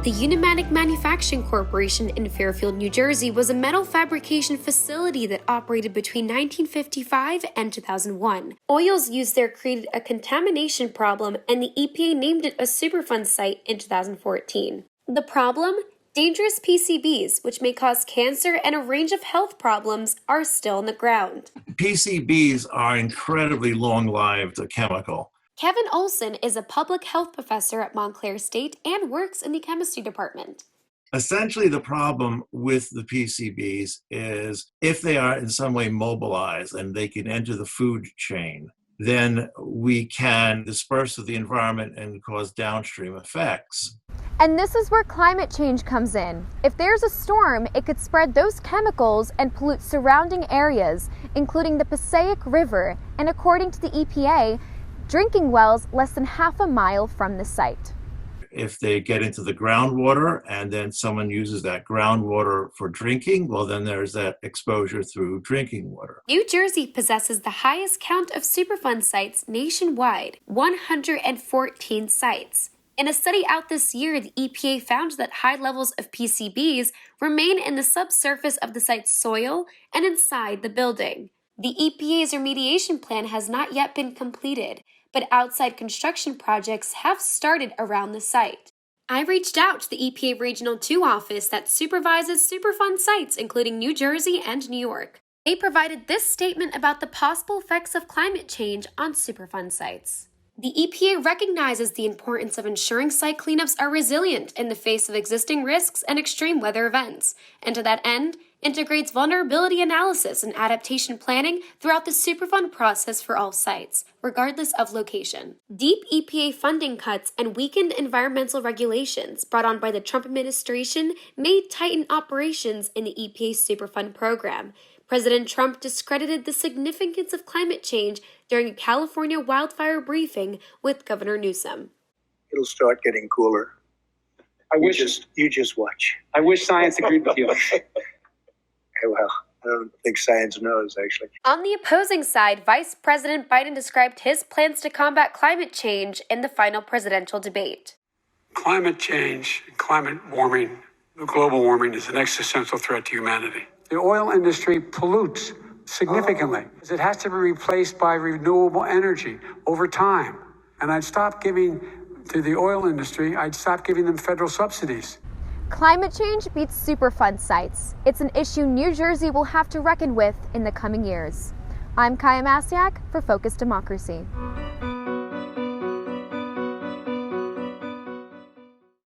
The Unimatic Manufacturing Corporation in Fairfield, New Jersey was a metal fabrication facility that operated between 1955 and 2001. Oils used there created a contamination problem, and the EPA named it a Superfund site in 2014. The problem? Dangerous PCBs, which may cause cancer and a range of health problems, are still in the ground. PCBs are incredibly long-lived chemical. Kevin Olson is a public health professor at Montclair State and works in the chemistry department. Essentially, the problem with the PCBs is if they are in some way mobilized and they can enter the food chain, then we can disperse of the environment and cause downstream effects. And this is where climate change comes in. If there's a storm, it could spread those chemicals and pollute surrounding areas, including the Passaic River, and according to the EPA, drinking wells less than half a mile from the site. If they get into the groundwater and then someone uses that groundwater for drinking, well, then there's that exposure through drinking water. New Jersey possesses the highest count of Superfund sites nationwide, 114 sites. In a study out this year, the EPA found that high levels of PCBs remain in the subsurface of the site's soil and inside the building. The EPA's remediation plan has not yet been completed, but outside construction projects have started around the site. I reached out to the EPA Regional 2 office that supervises Superfund sites, including New Jersey and New York. They provided this statement about the possible effects of climate change on Superfund sites. The EPA recognizes the importance of ensuring site cleanups are resilient in the face of existing risks and extreme weather events, and to that end, integrates vulnerability analysis and adaptation planning throughout the Superfund process for all sites, regardless of location. Deep EPA funding cuts and weakened environmental regulations brought on by the Trump administration may tighten operations in the EPA Superfund program. President Trump discredited the significance of climate change during a California wildfire briefing with Governor Newsom. It'll start getting cooler. You just watch. I wish science agreed with you. Well, I don't think science knows, actually. On the opposing side, Vice President Biden described his plans to combat climate change in the final presidential debate. Climate change, climate warming, global warming is an existential threat to humanity. The oil industry pollutes significantly. It has to be replaced by renewable energy over time. And I'd stop giving to the oil industry, I'd stop giving them federal subsidies. Climate change beats Superfund sites. It's an issue New Jersey will have to reckon with in the coming years. I'm Kaya Maciak for Focus Democracy.